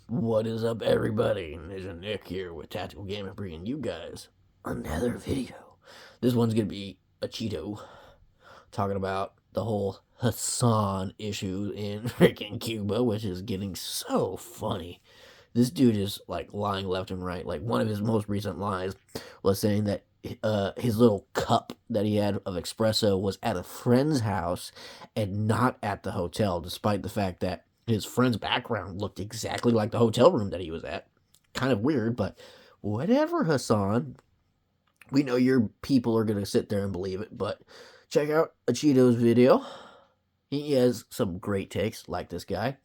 What is up, everybody? There's Nick here with Tactical Gamer bringing you guys another video. This one's gonna be a Cheeto talking about the whole Hasan issue in freaking Cuba, which is getting so funny. This dude is like lying left and right. Like one of his most recent lies was saying that his little cup that he had of espresso was at a friend's house and not at the hotel, despite the fact that his friend's background looked exactly like the hotel room that he was at. Kind of weird, but whatever, Hassan. We know your people are gonna sit there and believe it, but check out a Cheeto's video. He has some great takes, like this guy.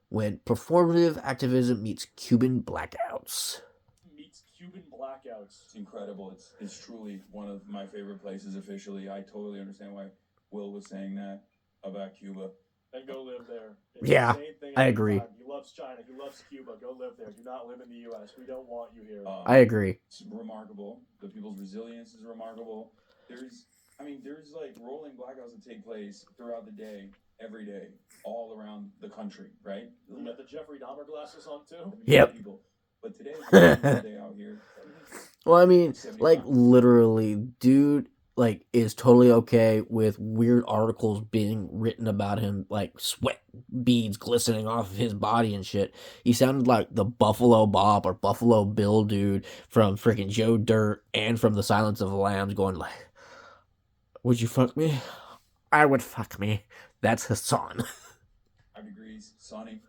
When performative activism meets Cuban blackouts. It's incredible. It's truly one of my favorite places officially. I totally understand why Will was saying that about Cuba. And go live there. It's yeah, I agree. Time. He loves China. He loves Cuba. Go live there. Do not live in the U.S. We don't want you here. I agree. It's remarkable. The people's resilience is remarkable. There's like rolling blackouts that take place throughout the day, every day, all around the country, right? You got the Jeffrey Dahmer glasses on too? Yep. But today's the day out here. Well, I mean, like, literally, dude, like, is totally okay with weird articles being written about him, like, sweat beads glistening off of his body and shit. He sounded like the Buffalo Bob or Buffalo Bill dude from freaking Joe Dirt and from The Silence of the Lambs going like, would you fuck me? I would fuck me. That's Hasan. 5 degrees, sunny.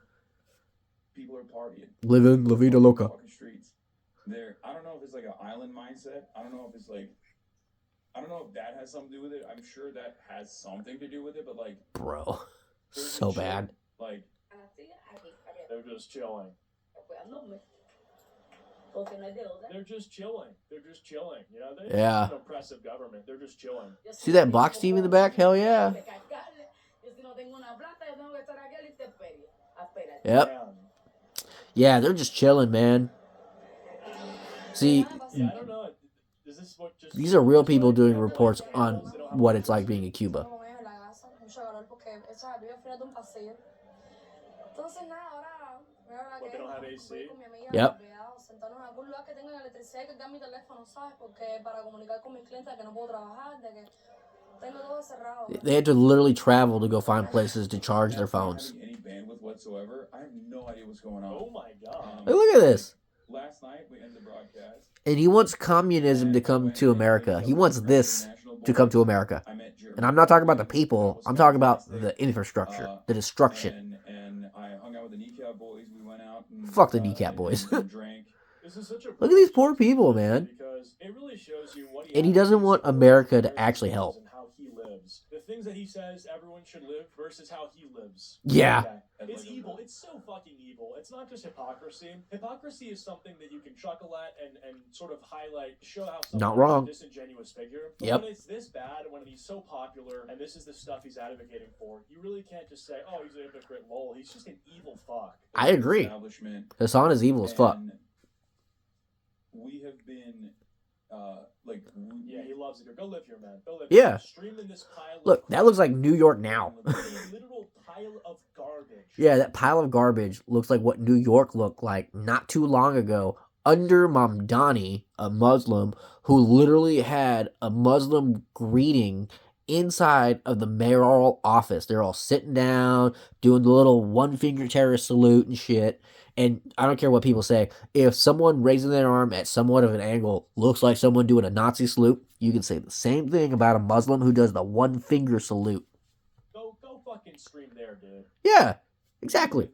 People are partying. Living La Vida Loca. Streets. There, I don't know if it's like an island mindset. I don't know if that has something to do with it. I'm sure that has something to do with it, but like, bro, so bad. Like, they're just chilling. They're just chilling. They're just chilling. You know, they're yeah. An oppressive government. They're just chilling. See that box team in the back? Hell yeah. Yep. Yeah, they're just chilling, man. See, yeah, I don't know. Is this what just these are real people doing reports on what it's like being in Cuba. What, they don't have AC? Yep. They had to literally travel to go find places to charge their phones. Any bandwidth whatsoever. I have no idea what's going on. Oh my god. Hey, look at this. Last night we ended the broadcast. And he wants communism to come to America. He wants this to come to America. And I'm not talking about the people. I'm talking about the infrastructure, the destruction. And I hung out with the kneecap boys. We went out. And, fuck the kneecap boys. Drank. Look at these poor people, man. And he doesn't want America to actually help. The things that he says everyone should live versus how he lives. Yeah. It's evil. It's so fucking evil. It's not just hypocrisy. Hypocrisy is something that you can chuckle at and sort of highlight, show how not wrong. A disingenuous figure. But yep. When it's this bad, when he's so popular, and this is the stuff he's advocating for, you really can't just say, oh, he's a hypocrite, lol. He's just an evil fuck. I agree. Hasan is evil as fuck. We have been... yeah, he loves it here. Go live here, man. Go live yeah. Stream in this pile look, that looks like New York now. Literal pile of garbage. Yeah, that pile of garbage looks like what New York looked like not too long ago under Mamdani, a Muslim, who literally had a Muslim greeting inside of the mayoral office. They're all sitting down, doing the little one-finger terrorist salute and shit. And I don't care what people say. If someone raising their arm at somewhat of an angle looks like someone doing a Nazi salute, you can say the same thing about a Muslim who does the one-finger salute. Go fucking stream there, dude. Yeah, exactly.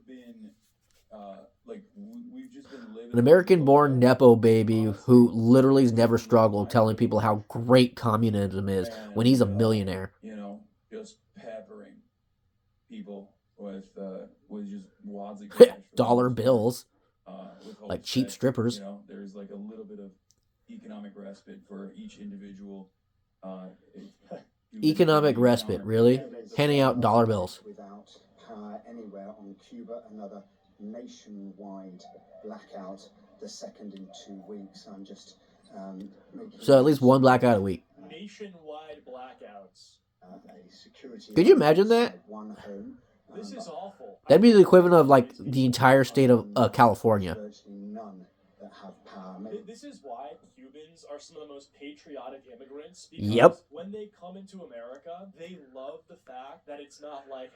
An American-born Nepo baby who literally has never struggled telling people how great communism is when he's a millionaire. You know, just peppering people with just wads of cash. Dollar bills. Like cheap strippers. You know, there's like a little bit of economic respite for each individual. Economic respite, really? Handing out dollar bills. Without power anywhere on Cuba, another nationwide blackout, the second in 2 weeks. I'm just so at least one blackout a week. Nationwide blackouts. A security Could you imagine that? one home This is awful. That'd be the equivalent of like the entire state of California. Virtually none that have power. This is why Cubans are some of the most patriotic immigrants, because Yep. when they come into America, they love the fact that it's not like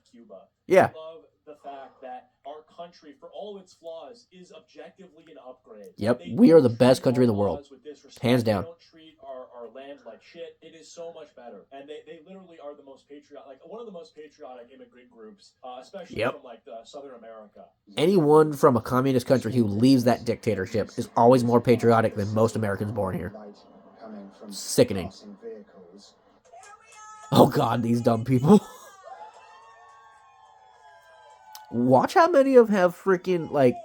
Cuba. Yeah. They love the fact that our country, for all of its flaws, is objectively an upgrade. Yep. They We are the don't best treat country in the our world. laws with disrespect. Hands down. They don't treat our land like shit. It is so much better. And they literally are the most patriotic, like one of the most patriotic immigrant groups, especially Yep. from like Southern America. Anyone from a communist country who leaves that dictatorship is always more patriotic than most Americans born here. Sickening. Oh god, these dumb people. Watch how many of them have freaking, like,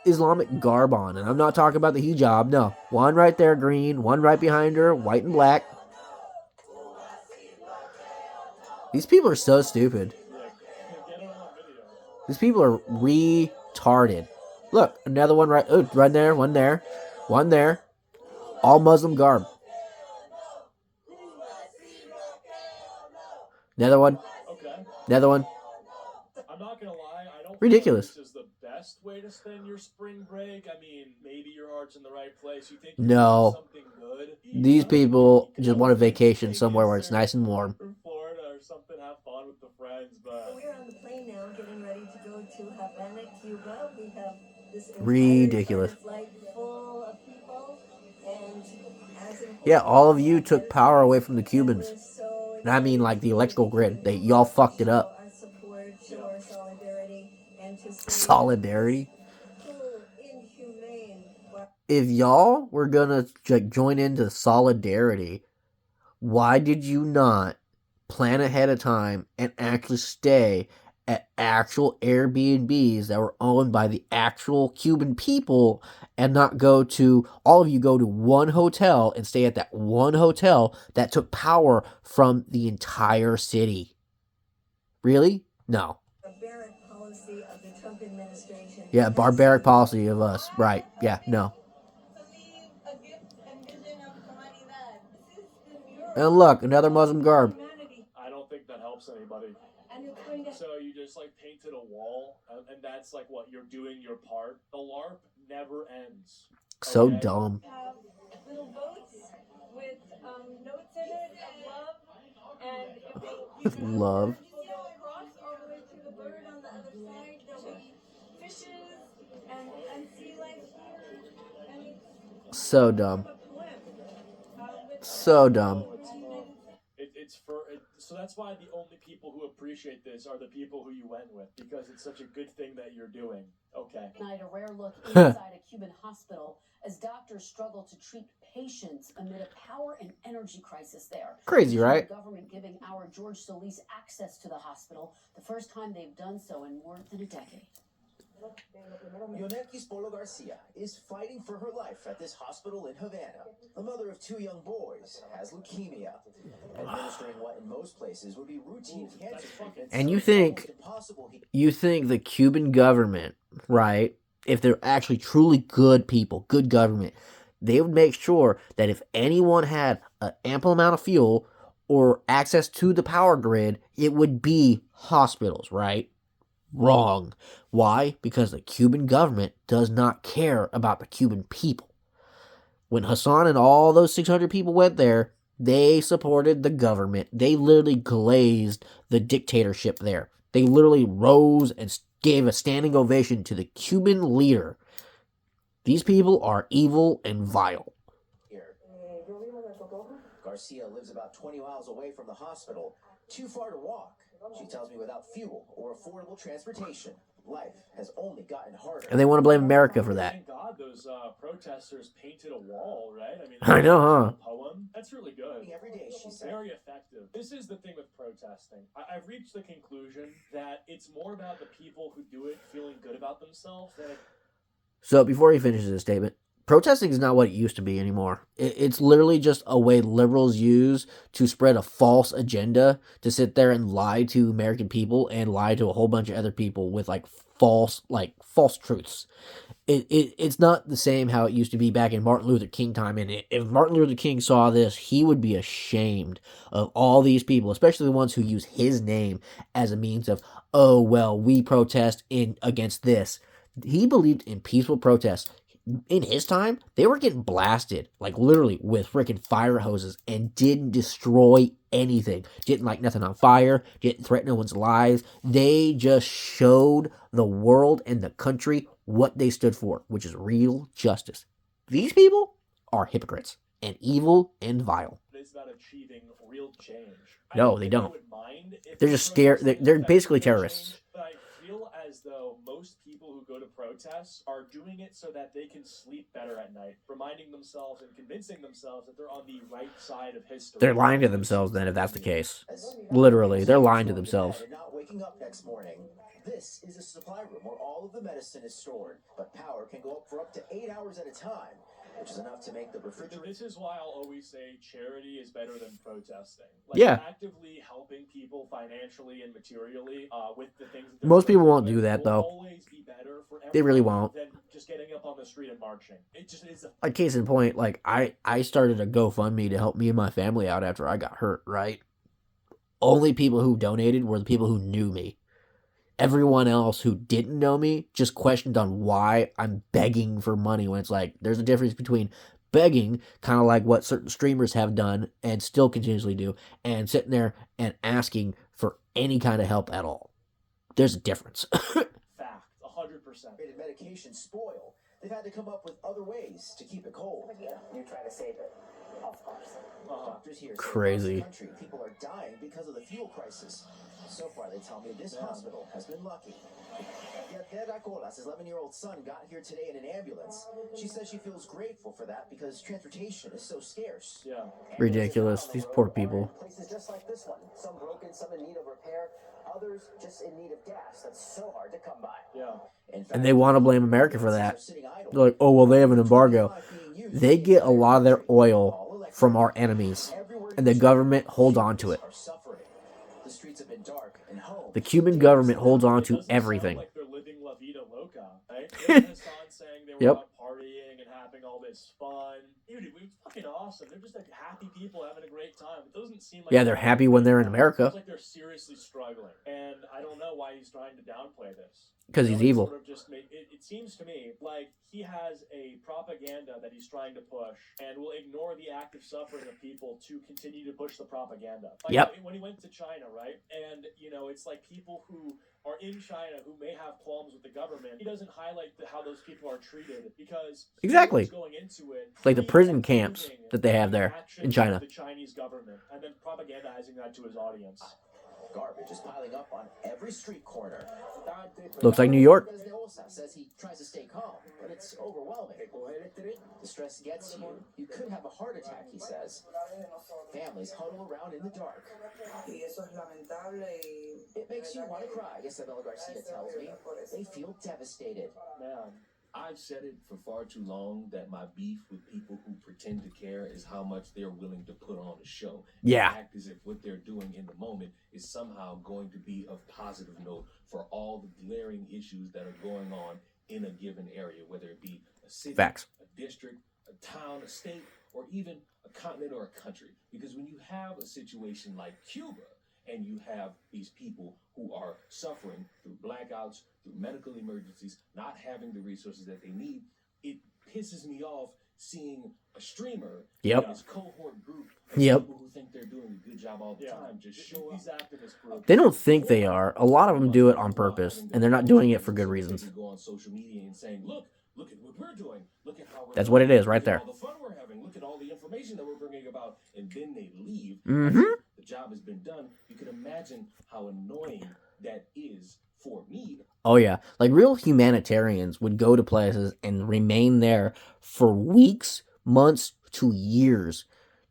Islamic garb on. And I'm not talking about the hijab, no. One right there, green. One right behind her, white and black. These people are so stupid. These people are retarded. Look, another one right there, one there. One there. All Muslim garb. Another one. Okay. Another one. I'm not gonna lie, I don't Ridiculous. think this is the best way to spend your spring break. I mean, maybe your heart's in the right place. You think No. something good. These people just want a vacation somewhere where it's nice and warm. Or Florida or something, have fun with the friends, but We're on the plane now, getting ready to go to Havana, Cuba. We have this Ridiculous. flight full of people, and Yeah, all of you took power away from the Cubans. And I mean, like, the electrical grid. Y'all fucked it up. our support, show our solidarity, and to say Solidarity? cruel, inhumane. If y'all were gonna join into solidarity, why did you not plan ahead of time and actually stay at actual Airbnbs that were owned by the actual Cuban people and not go to, all of you go to one hotel and stay at that one hotel that took power from the entire city? Really? No. Barbaric policy of the Trump administration. Yeah, barbaric policy of us. Right. Yeah, no. And look, another Muslim garb. I don't think that helps anybody. So you just like painted a wall, and that's like what you're doing your part. The LARP never ends. So Okay? dumb. Have little boats with notes in it of love, and if they Love. go across all the way to the bird on the other side, there'll be fishes and sea life here, and it's So dumb. a poem. So dumb. So that's why the only people who appreciate this are the people who you went with, because it's such a good thing that you're doing. Okay. Night, a rare look inside a Cuban hospital as doctors struggle to treat patients amid a power and energy crisis there. Crazy, right? The government giving our George Solis access to the hospital, the first time they've done so in more than a decade. Yonekis Polo Garcia is fighting for her life at this hospital in Havana. The mother of 2 young boys has leukemia, administering what in most places would be routine cancer treatment. And you think the Cuban government, right, if they're actually truly good people, good government, they would make sure that if anyone had an ample amount of fuel or access to the power grid, it would be hospitals, right? Wrong. Why? Because the Cuban government does not care about the Cuban people. When Hasan and all those 600 people went there, they supported the government. They literally glazed the dictatorship there. They literally rose and gave a standing ovation to the Cuban leader. These people are evil and vile. Garcia lives about 20 miles away from the hospital, too far to walk. She tells me without fuel or affordable transportation, life has only gotten harder. And they want to blame America for that. Thank God those protesters painted a wall, right? I mean, I know, huh? Poem. That's really good. Every day, she said. Very effective. This is the thing with protesting. I've reached the conclusion that it's more about the people who do it feeling good about themselves than So before he finishes his statement, protesting is not what it used to be anymore. It's literally just a way liberals use to spread a false agenda, to sit there and lie to American people and lie to a whole bunch of other people with false truths. It's not the same how it used to be back in Martin Luther King time. And if Martin Luther King saw this, he would be ashamed of all these people, especially the ones who use his name as a means of, oh, well, we protest against this. He believed in peaceful protests. In his time, they were getting blasted, like literally with freaking fire hoses, and didn't destroy anything. Didn't light nothing on fire, didn't threaten no one's lives. They just showed the world and the country what they stood for, which is real justice. These people are hypocrites and evil and vile. It's about achieving real change. No, they don't. They're just scared. They're basically terrorists. But I feel as though most people who go to protests are doing it so that they can sleep better at night, reminding themselves and convincing themselves that they're on the right side of history. They're lying to themselves then, if that's the case. Literally, they're lying to themselves. Not waking up next morning. This is a supply room where all of the medicine is stored, but power can go up for up to 8 hours at a time, which is enough to make the refrigerator. This is why I'll always say charity is better than protesting. Actively helping people financially and materially with the things. That most people won't do that, though. Always be better for they really won't. Than just getting up on the street and marching. It just is. Like case in point, I started a GoFundMe to help me and my family out after I got hurt. Right. Only people who donated were the people who knew me. Everyone else who didn't know me just questioned on why I'm begging for money, when it's like there's a difference between begging, kind of like what certain streamers have done and still continuously do, and sitting there and asking for any kind of help at all. There's a difference. Fact, 100%. Medication spoil. They've had to come up with other ways to keep it cold. You try to save it. Of course. Doctors here say Crazy. across the country, people are dying because of the fuel crisis. So far, they tell me this hospital has been lucky. Yet Cola's 11-year-old son got here today in an ambulance. She says she feels grateful for that because transportation is so scarce. Yeah. Ridiculous. These poor people. Places just like this one. Some broken, some in need of repair, others just in need of gas. That's so hard to come by. Yeah. And they want to blame America for that. They're like, oh, well, they have an embargo. They get a lot of their oil from our enemies, and the government holds on to it. The Cuban government holds on to everything. Like they're living La Vida Loca, right? Hasan saying they were out partying and having all this fun. Dude, it was fucking awesome. They're just like happy people having a great time. It doesn't seem like they're happy when they're in America. It's like they're seriously struggling, and I don't know why he's trying to downplay this. Because he's evil. Sort of just it seems to me like he has a propaganda that he's trying to push and will ignore the active suffering of people to continue to push the propaganda. Like when he went to China, right? And, it's like people who are in China who may have qualms with the government. He doesn't highlight how those people are treated because exactly going into it, like the prison camps that they have there in China. The Chinese government, and then propagandizing that to his audience. Garbage is piling up on every street corner. Looks like New York. Says he tries to stay calm, but it's overwhelming. The stress gets you. You could have a heart attack, he says. Families huddle around in the dark. It makes you want to cry, Isabel Garcia tells me. They feel devastated. Man. I've said it for far too long that my beef with people who pretend to care is how much they're willing to put on a show. Yeah. Act as if what they're doing in the moment is somehow going to be of positive note for all the glaring issues that are going on in a given area, whether it be a city, Facts. a district, a town, a state, or even a continent or a country. Because when you have a situation like Cuba, and you have these people who are suffering through blackouts, through medical emergencies, not having the resources that they need, it pisses me off seeing a streamer in his cohort group of people who think they're doing a good job all the time just show up. They don't think they are. A lot of them do it on purpose, and they're not doing it for good reasons. Go on social media and saying, look at what we're doing. Look at how we're That's what it is right there. All the fun we're having. Look at all the information that we're bringing about. And then they leave. Mm-hmm. The job has been done. You can imagine how annoying that is for me. Oh, yeah. Like, real humanitarians would go to places and remain there for weeks, months, to years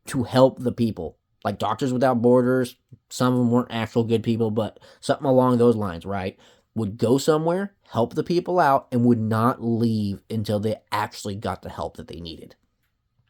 to help the people. Like Doctors Without Borders. Some of them weren't actual good people, but something along those lines, right? would go somewhere, help the people out, and would not leave until they actually got the help that they needed.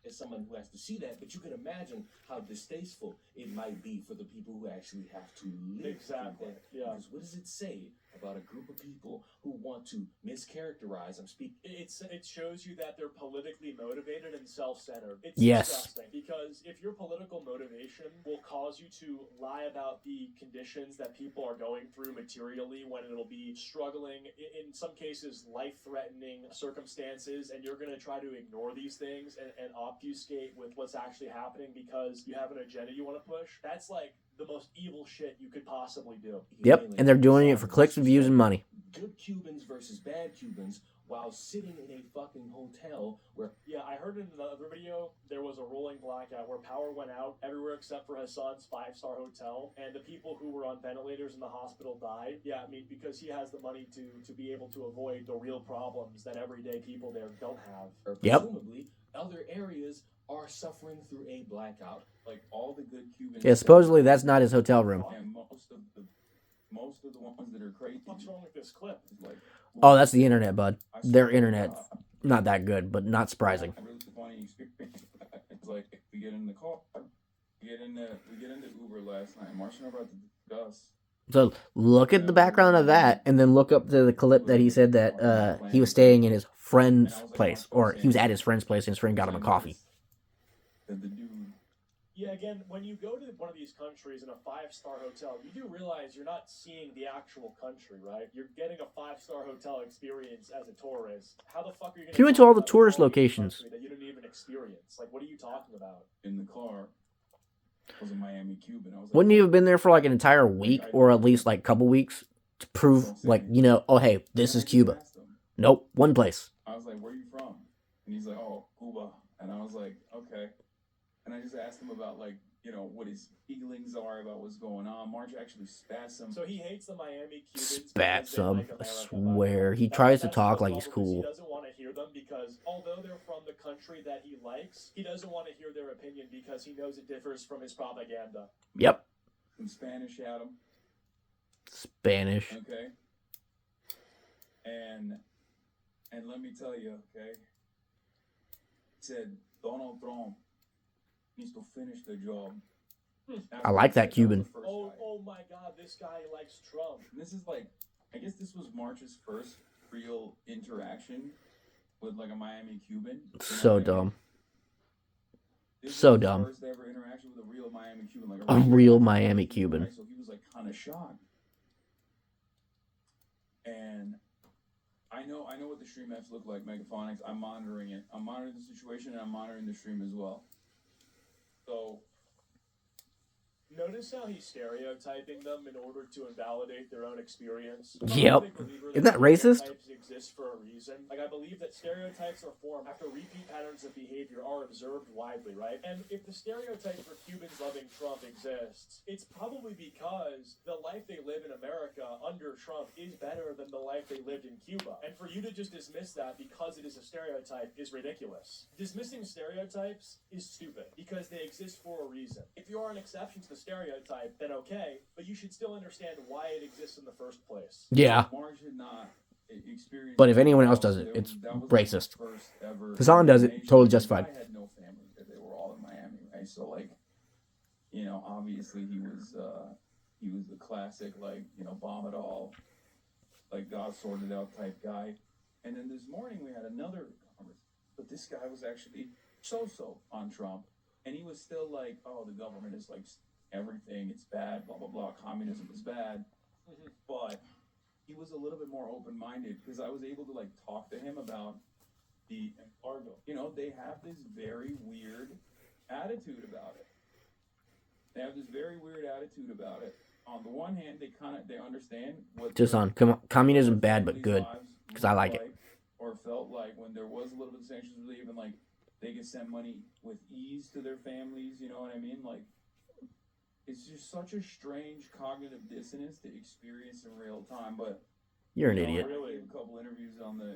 As someone who has to see that, but you can imagine how distasteful it might be for the people who actually have to live. Exactly. Yeah. Because what does it say about a group of people who want to mischaracterize? I'm speaking. It shows you that they're politically motivated and self-centered. It's Yes. disgusting because if your political motivation will cause you to lie about the conditions that people are going through materially, when it'll be struggling, in some cases life-threatening circumstances, and you're going to try to ignore these things and obfuscate with what's actually happening because you have an agenda you want to push, that's like the most evil shit you could possibly do. Yep, and they're doing it for clicks and views and money. Good Cubans versus bad Cubans while sitting in a fucking hotel where... Yeah, I heard in the other video there was a rolling blackout where power went out everywhere except for Hasan's 5-star hotel, and the people who were on ventilators in the hospital died. Yeah, I mean, because he has the money to be able to avoid the real problems that everyday people there don't have. Or Yep. presumably, other areas are suffering through a blackout. Like all the good Cubans. Yeah, supposedly that's not his hotel room. And most of the ones that are crazy. What's wrong with this clip? is like, Oh, that's the internet, bud. I Their swear to internet's God, not that good, but not surprising. a really funny experience. It's like we get in the car, we get into Uber last night. Marcia and I were about to discuss. So look at the background of that, and then look up to the clip that he said that he was staying in his friend's place, or he was at his friend's place, and his friend got him a coffee. That the dude. Yeah, again, when you go to one of these countries in a 5-star hotel, you do realize you're not seeing the actual country, right? You're getting a 5-star hotel experience as a tourist. How the fuck are you going to... He went to all the tourist locations. ...that you didn't even experience? Like, what are you talking about? In the car was a Miami Cuban. I was like, Wouldn't you have been there for like an entire week, or at least like a couple weeks, to prove, like, you know, oh hey, this is Cuba? Nope, one place. I was like, where are you from? And he's like, oh, Cuba. And I was like, okay. And I just asked him about, like, you know, what his feelings are about what's going on. March actually spats him. So he hates the Miami Cubans. Spats because they him. like I America, swear. but He that's- tries to that's talk the like he's problem, is cool. He doesn't want to hear them because although they're from the country that he likes, he doesn't want to hear their opinion because he knows it differs from his propaganda. Yep. Some Spanish at him. Spanish. Okay. And let me tell you, okay. He said Donald Trump needs to finish the job. I like that Cuban. Oh my God, this guy likes Trump. And this is like, I guess this was March's first real interaction with like a Miami Cuban. So dumb. This So was his dumb. First ever interaction with a real Miami Cuban, like A real Miami Cuban. So he was like kind of shocked. And I know what the stream apps look like, Megaphonics. I'm monitoring it. I'm monitoring the situation, and I'm monitoring the stream as well. So Notice how he's stereotyping them in order to invalidate their own experience. Yep. I'm a big believer Isn't that racist? Stereotypes exist for a reason. Like, I believe that stereotypes are formed after repeat patterns of behavior are observed widely, right? And if the stereotype for Cubans loving Trump exists, it's probably because the life they live in America under Trump is better than the life they lived in Cuba. And for you to just dismiss that because it is a stereotype is ridiculous. Dismissing stereotypes is stupid because they exist for a reason. If you are an exception to the stereotype, then okay, but you should still understand why it exists in the first place. Yeah. March had not experienced. But if anyone else does it, it's that was racist. the first ever Hasan does it, nation. totally justified. I had no family because they were all in Miami, right? So like, you know, obviously he was the classic, like, you know, bomb it all, like God sorted out type guy. And then this morning we had another conversation, but this guy was actually so on Trump, and he was still like, oh, the government is like everything, it's bad, blah blah blah, communism is bad. But he was a little bit more open-minded because I was able to like talk to him about the embargo. You know, they have this very weird attitude about it. They have this very weird attitude about it. On the one hand, they understand what Just on communism bad but good, because I like it. Or felt like when there was a little bit of sanctions relief and like they could send money with ease to their families. You know what I mean? Like, it's just such a strange cognitive dissonance to experience in real time. But You're an You know, idiot. I did a couple interviews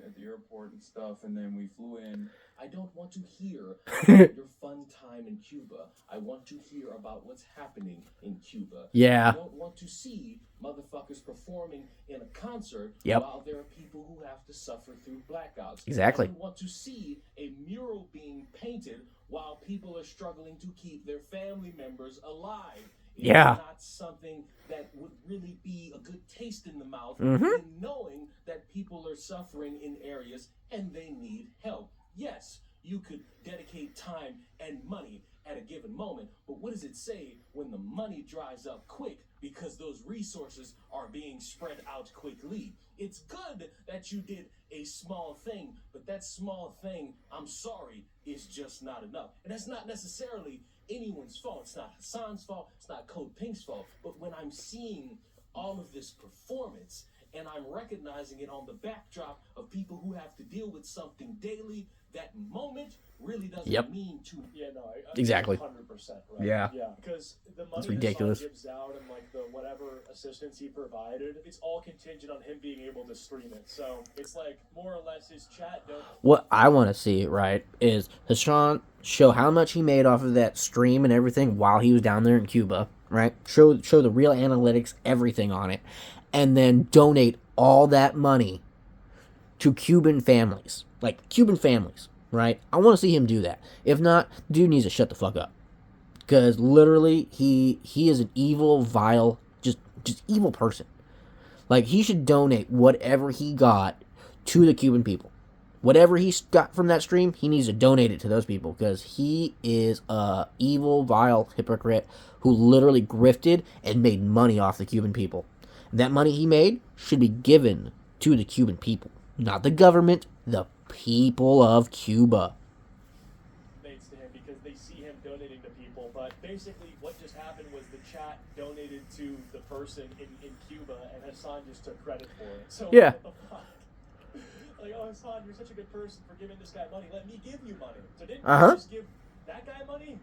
at the airport and stuff, and then we flew in. I don't want to hear about your fun time in Cuba. I want to hear about what's happening in Cuba. Yeah. I don't want to see motherfuckers performing in a concert Yep. while there are people who have to suffer through blackouts. Exactly. I don't want to see a mural being painted while people are struggling to keep their family members alive. It's Yeah. not something that would really be a good taste in the mouth Mhm. in knowing that people are suffering in areas and they need help. Yes, you could dedicate time and money at a given moment, but what does it say when the money dries up quick because those resources are being spread out quickly? It's good that you did a small thing, but that small thing, I'm sorry, is just not enough. And that's not necessarily anyone's fault. It's not Hasan's fault. It's not Code Pink's fault. But when I'm seeing all of this performance and I'm recognizing it on the backdrop of people who have to deal with something daily, that moment really doesn't Yep. mean too. Yeah, no, Exactly. 100%, right? Yeah. Yeah, because the money It's ridiculous. Hasan gives out and like the whatever assistance he provided, it's all contingent on him being able to stream it. So it's like more or less his chat don't. What I want to see, right, is Hasan show how much he made off of that stream and everything while he was down there in Cuba, right? Show the real analytics, everything on it, and then donate all that money to Cuban families, like Cuban families, right? I want to see him do that. If not, dude needs to shut the fuck up, because literally he is an evil, vile, just evil person. Like, he should donate whatever he got to the Cuban people. Whatever he got from that stream, he needs to donate it to those people, because he is a evil, vile hypocrite who literally grifted and made money off the Cuban people. That money he made should be given to the Cuban people, not the government, the people of Cuba. Donates to him because they see him donating to people, but basically what just happened was the chat donated to the person in Cuba, and Hasan just took credit for it. So Yeah. what the fuck? Like, oh, Hasan, you're such a good person for giving this guy money. Let me give you money. So didn't you just give that guy money?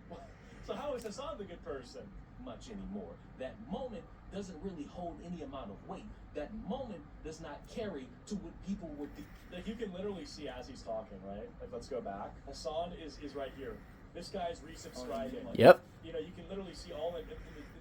So how is Hasan the good person? Much anymore. That moment doesn't really hold any amount of weight. That moment does not carry to what people would do. Like, you can literally see as he's talking, right? Like, let's go back. Hasan is right here. This guy's resubscribing. Yep. You know, you can literally see all in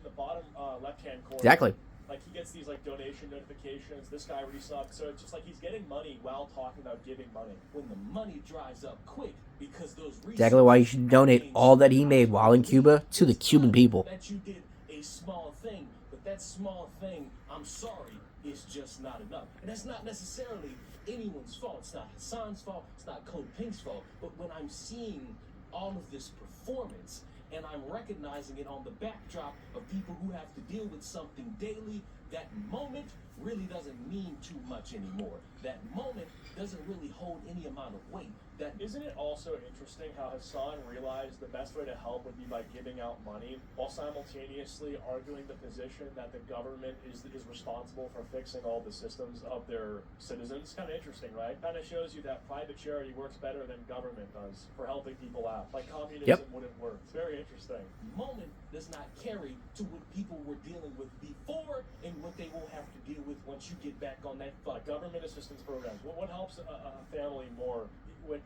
the bottom left-hand corner. Exactly. Like, he gets these like donation notifications. This guy resubbed, so it's just like he's getting money while talking about giving money. When the money dries up quick because those Exactly why you should donate all that he made while in Cuba to the Cuban people. That you did a small thing, but that small thing, I'm sorry, is just not enough. And that's not necessarily anyone's fault. It's not Hasan's fault. It's not Code Pink's fault. But when I'm seeing all of this performance and I'm recognizing it on the backdrop of people who have to deal with something daily, that moment really doesn't mean too much anymore. That moment doesn't really hold any amount of weight. That Isn't it also interesting how Hasan realized the best way to help would be by giving out money while simultaneously arguing the position that the government is responsible for fixing all the systems of their citizens? Kind of interesting, right? Kind of shows you that private charity works better than government does for helping people out. Like communism wouldn't work. It's very interesting. moment does not carry to what people were dealing with before and what they will have to deal with once you get back on that fuck. Government assistance programs. What helps a family more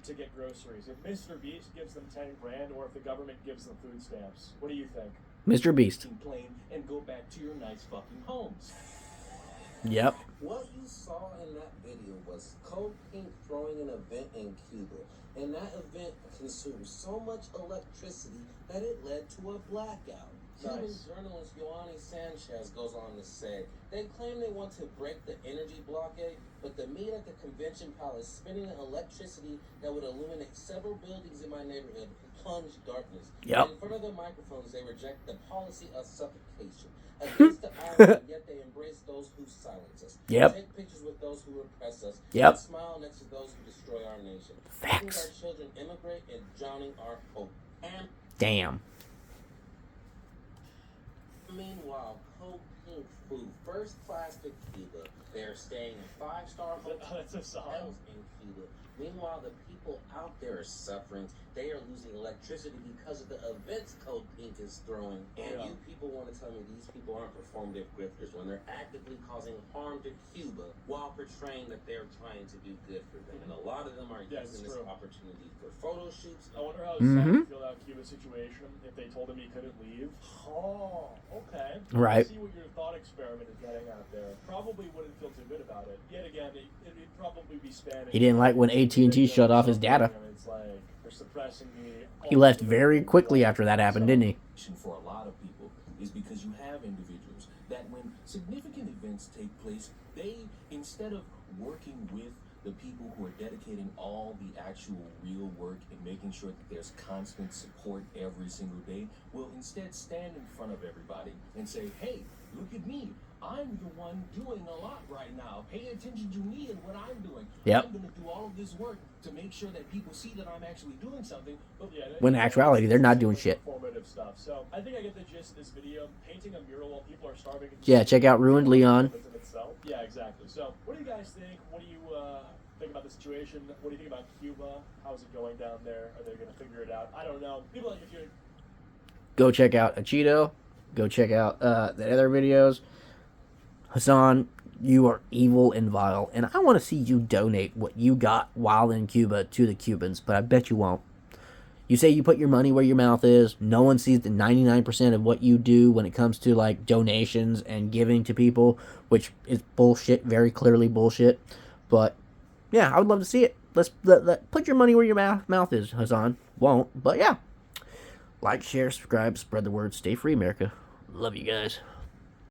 to get groceries? If Mr. Beast gives them 10 grand, or if the government gives them food stamps? What do you think? Mr. Beast. Plane and go back to your nice fucking homes. Yep. What you saw in that video was Code Pink throwing an event in Cuba, and that event consumed so much electricity that it led to a blackout. Cuban journalist Yoani Sanchez goes on to say, they claim they want to break the energy blockade, but the meet at the convention palace spinning electricity that would illuminate several buildings in my neighborhood plunged darkness. Yep. In front of the microphones, they reject the policy of suffocation. Against the irony, yet they embrace those who silence us. Yep. Take pictures with those who repress us. Yep. And smile next to those who destroy our nation. Facts. Making our children immigrate and drowning our hope. And Damn. meanwhile, Code Pink flew first class to Cuba They're staying in 5-star That's Hasan. hotels in Cuba. Meanwhile, the people out there are suffering. They are losing electricity because of the events Code Pink is throwing. And you people want to tell me these people aren't performative grifters when they're actively causing harm to Cuba while portraying that they're trying to do good for them. And a lot of them are using this opportunity for photo shoots. I wonder how Hasan would feel about Cuba's situation if they told him he couldn't leave. Oh, okay. Right. I see what your thought experiment is getting at there. Probably wouldn't feel too good about it. Yet again, it'd probably be spamming. He didn't like when AT&T shut off his data. It's like they're suppressing me. He left very quickly after that happened, didn't he? For a lot of people is because you have individuals that when significant events take place, they, instead of working with the people who are dedicating all the actual real work and making sure that there's constant support every single day, will instead stand in front of everybody and say, hey, look at me. I'm the one doing a lot right now. Pay attention to me and what I'm doing. Yep. I'm going to do all of this work to make sure that people see that I'm actually doing something. But yeah, When in actuality, they're not doing shit. Formative stuff. So I think I get the gist of this video. Painting a mural while people are starving. Yeah, check out Ruined Leon. Yeah, exactly. So what do you guys think? What do you think about the situation? What do you think about Cuba? How's it going down there? Are they going to figure it out? I don't know. People, like, if you're... Go check out Cheeto. Go check out the other videos. Hasan, you are evil and vile, and I want to see you donate what you got while in Cuba to the Cubans, but I bet you won't. You say you put your money where your mouth is. No one sees the 99% of what you do when it comes to, like, donations and giving to people, which is bullshit, very clearly bullshit. But, yeah, I would love to see it. Put your money where your mouth is, Hasan. Won't, but yeah. Like, share, subscribe, spread the word. Stay free, America. Love you guys.